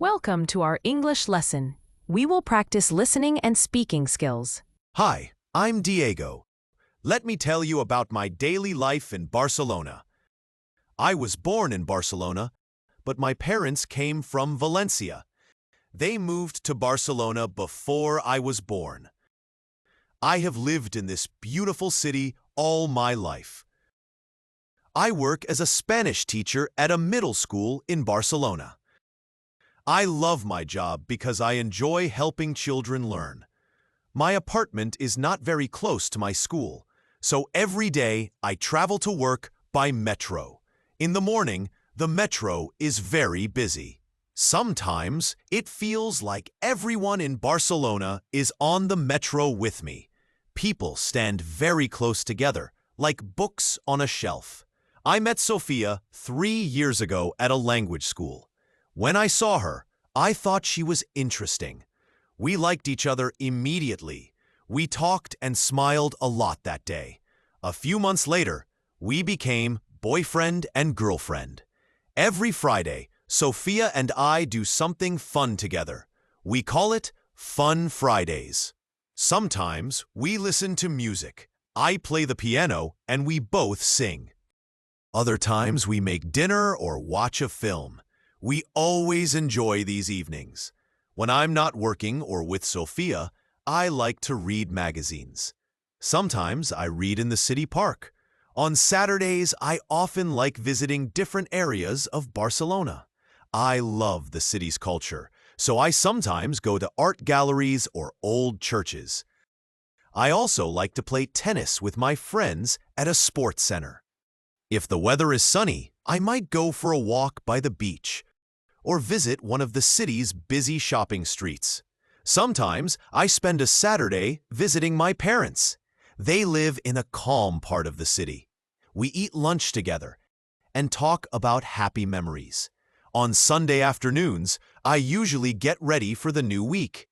Welcome to our English lesson. We will practice listening and speaking skills. Hi, I'm Diego. Let me tell you about my daily life in Barcelona. I was born in Barcelona, but my parents came from Valencia. They moved to Barcelona before I was born. I have lived in this beautiful city all my life. I work as a Spanish teacher at a middle school in Barcelona. I love my job because I enjoy helping children learn. My apartment is not very close to my school, so every day I travel to work by metro. In the morning, the metro is very busy. Sometimes it feels like everyone in Barcelona is on the metro with me. People stand very close together, like books on a shelf. I met Sofia 3 years ago at a language school. When I saw her, I thought she was interesting. We liked each other immediately. We talked and smiled a lot that day. A few months later, we became boyfriend and girlfriend. Every Friday, Sofia and I do something fun together. We call it Fun Fridays. Sometimes we listen to music. I play the piano and we both sing. Other times we make dinner or watch a film. We always enjoy these evenings. When I'm not working or with Sofia, I like to read magazines. Sometimes I read in the city park. On Saturdays, I often like visiting different areas of Barcelona. I love the city's culture, so I sometimes go to art galleries or old churches. I also like to play tennis with my friends at a sports center. If the weather is sunny, I might go for a walk by the beach or visit one of the city's busy shopping streets. Sometimes I spend a Saturday visiting my parents. They live in a calm part of the city. We eat lunch together and talk about happy memories. On Sunday afternoons, I usually get ready for the new week.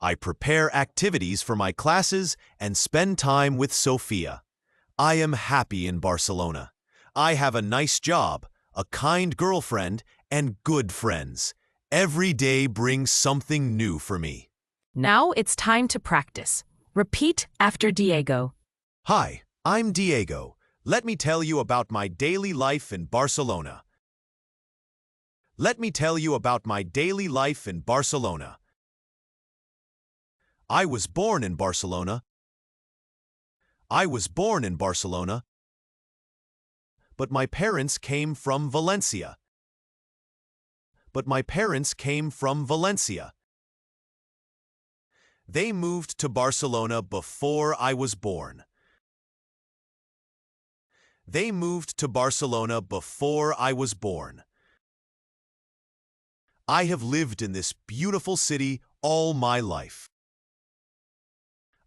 I prepare activities for my classes and spend time with Sofia. I am happy in Barcelona. I have a nice job, a kind girlfriend, and good friends. Every day brings something new for me. Now it's time to practice. Repeat after Diego. Hi, I'm Diego. Let me tell you about my daily life in Barcelona. Let me tell you about my daily life in Barcelona. I was born in Barcelona. I was born in Barcelona, but my parents came from Valencia. But my parents came from Valencia. They moved to Barcelona before I was born. They moved to Barcelona before I was born. I have lived in this beautiful city all my life.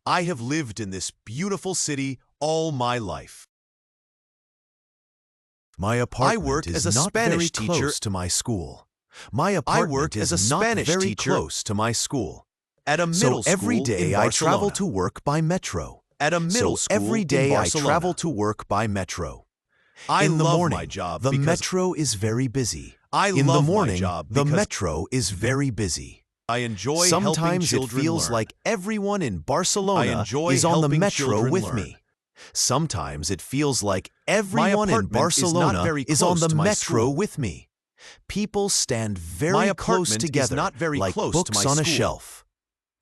I have lived in this beautiful city all my life. My apartment is not very close to my school. My apartment is not very close to my school. At a middle school every day I travel to work by metro. At a middle school every day I travel to work by metro. In the morning, my job the metro is very busy. In the morning, the metro is very busy. I enjoy Sometimes it feels like everyone in Barcelona is on the metro with me. Sometimes it feels like everyone in Barcelona is on the metro with me. People stand very close together, like books on a shelf.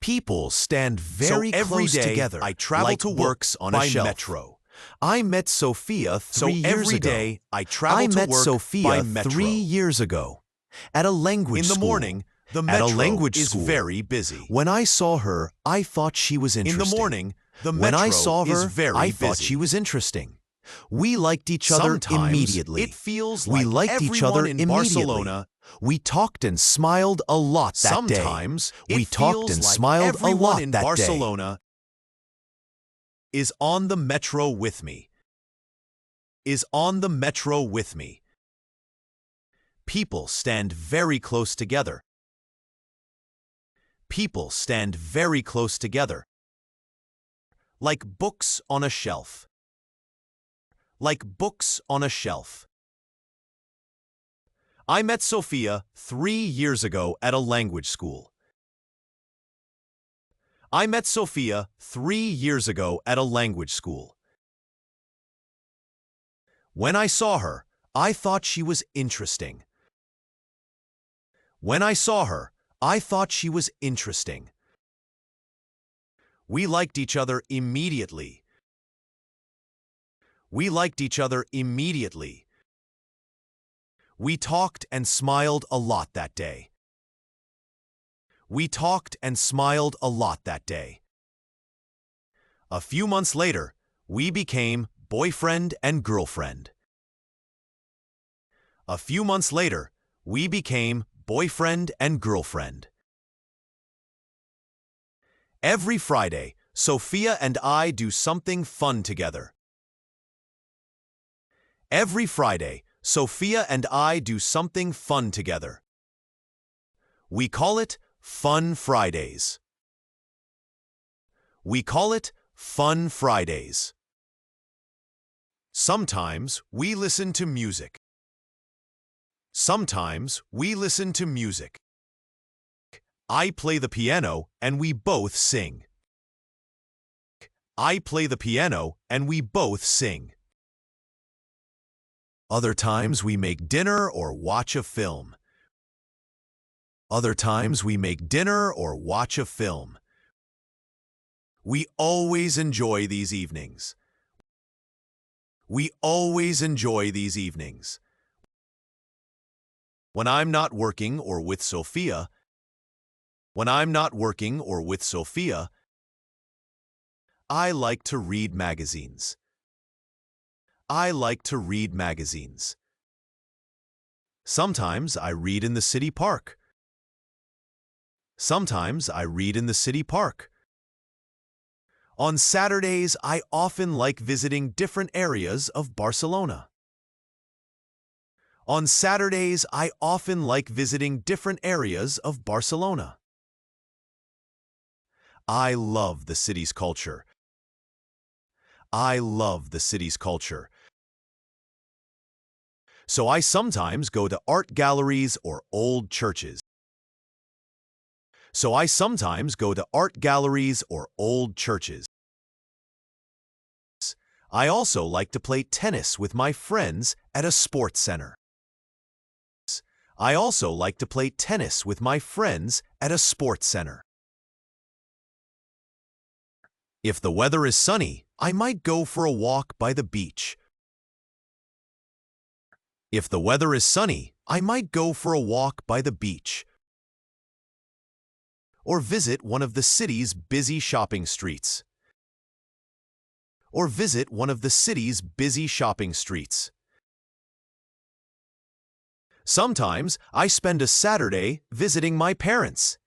People stand very close together, I travel to books on a shelf. Metro. I met Sofia 3 years ago. I met Sofia 3 years ago at a language school. In the morning, the metro is very busy. When I saw her, I thought she was interesting. In the morning, the metro when I saw her, I thought she was interesting. We liked each other immediately. It feels like we liked each other immediately. We talked and smiled a lot that day. Sometimes we talked and smiled a lot that day. Barcelona is on the metro with me. Is on the metro with me. People stand very close together. People stand very close together. Like books on a shelf. Like books on a shelf. I met Sophia 3 years ago at a language school. I met Sophia 3 years ago at a language school. When I saw her, I thought she was interesting. When I saw her, I thought she was interesting. We liked each other immediately. We liked each other immediately. We talked and smiled a lot that day. We talked and smiled a lot that day. A few months later, we became boyfriend and girlfriend. A few months later, we became boyfriend and girlfriend. Every Friday, Sophia and I do something fun together. Every Friday, Sophia and I do something fun together. We call it Fun Fridays. We call it Fun Fridays. Sometimes we listen to music. Sometimes we listen to music. I play the piano and we both sing. I play the piano and we both sing. Other times we make dinner or watch a film. Other times we make dinner or watch a film. We always enjoy these evenings. We always enjoy these evenings. When I'm not working or with Sophia, when I'm not working or with Sophia, I like to read magazines. I like to read magazines. Sometimes I read in the city park. Sometimes I read in the city park. On Saturdays, I often like visiting different areas of Barcelona. On Saturdays, I often like visiting different areas of Barcelona. I love the city's culture. I love the city's culture. So I sometimes go to art galleries or old churches. So I sometimes go to art galleries or old churches. I also like to play tennis with my friends at a sports center. I also like to play tennis with my friends at a sports center. If the weather is sunny, I might go for a walk by the beach. If the weather is sunny, I might go for a walk by the beach. Or visit one of the city's busy shopping streets. Or visit one of the city's busy shopping streets. Sometimes I spend a Saturday visiting my parents.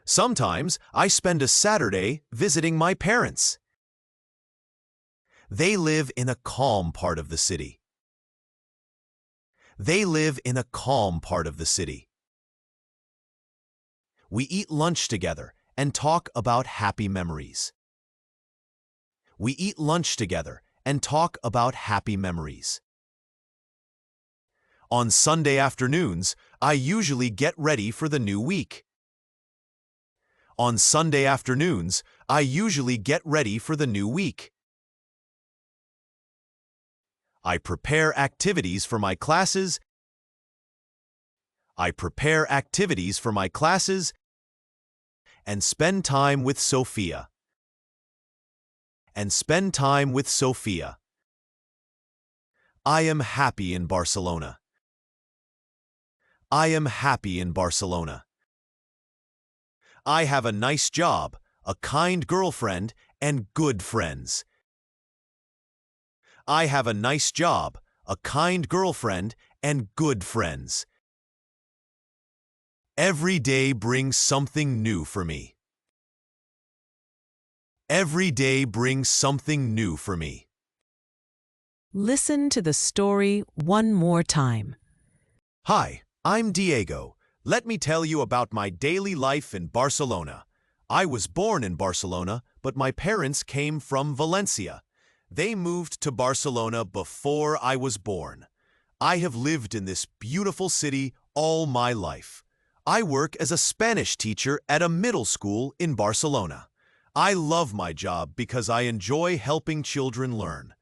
Sometimes I spend a Saturday visiting my parents. They live in a calm part of the city. They live in a calm part of the city. We eat lunch together and talk about happy memories. We eat lunch together and talk about happy memories. On Sunday afternoons, I usually get ready for the new week. On Sunday afternoons, I usually get ready for the new week. I prepare activities for my classes. I prepare activities for my classes and spend time with Sophia. And spend time with Sophia. I am happy in Barcelona. I am happy in Barcelona. I have a nice job, a kind girlfriend, and good friends. I have a nice job, a kind girlfriend, and good friends. Every day brings something new for me. Every day brings something new for me. Listen to the story one more time. Hi, I'm Diego. Let me tell you about my daily life in Barcelona. I was born in Barcelona, but my parents came from Valencia. They moved to Barcelona before I was born. I have lived in this beautiful city all my life. I work as a Spanish teacher at a middle school in Barcelona. I love my job because I enjoy helping children learn.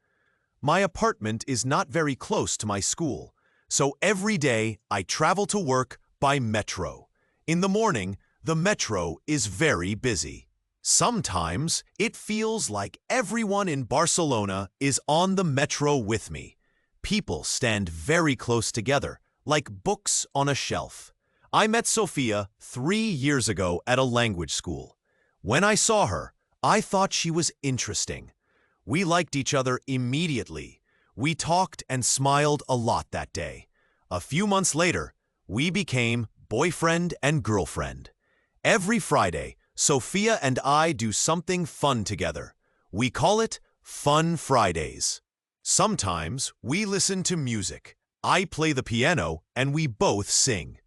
My apartment is not very close to my school, so every day I travel to work by metro. In the morning, the metro is very busy. Sometimes it feels like everyone in Barcelona is on the metro with me. People stand very close together, like books on a shelf. I met Sophia 3 years ago at a language school. When I saw her, I thought she was interesting. We liked each other immediately. We talked and smiled a lot that day. A few months later, we became boyfriend and girlfriend. Every Friday, Sophia and I do something fun together. We call it Fun Fridays. Sometimes we listen to music. I play the piano and we both sing.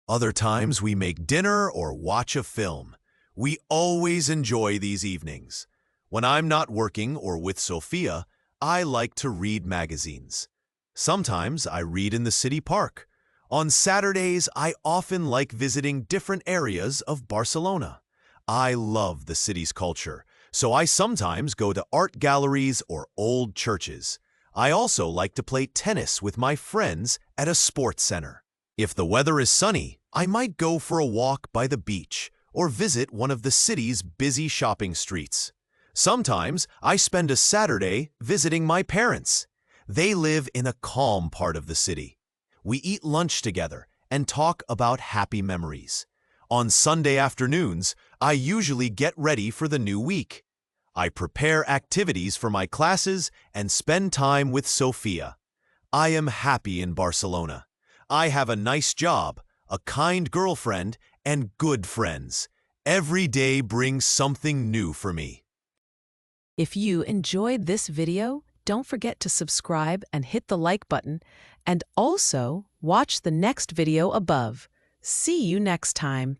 Other times we make dinner or watch a film. We always enjoy these evenings. When I'm not working or with Sophia, I like to read magazines. Sometimes I read in the city park. On Saturdays, I often like visiting different areas of Barcelona. I love the city's culture, so I sometimes go to art galleries or old churches. I also like to play tennis with my friends at a sports center. If the weather is sunny, I might go for a walk by the beach or visit one of the city's busy shopping streets. Sometimes I spend a Saturday visiting my parents. They live in a calm part of the city. We eat lunch together and talk about happy memories. On Sunday afternoons, I usually get ready for the new week. I prepare activities for my classes and spend time with Sophia. I am happy in Barcelona. I have a nice job, a kind girlfriend, and good friends. Every day brings something new for me. If you enjoyed this video, don't forget to subscribe and hit the like button, and also watch the next video above. See you next time.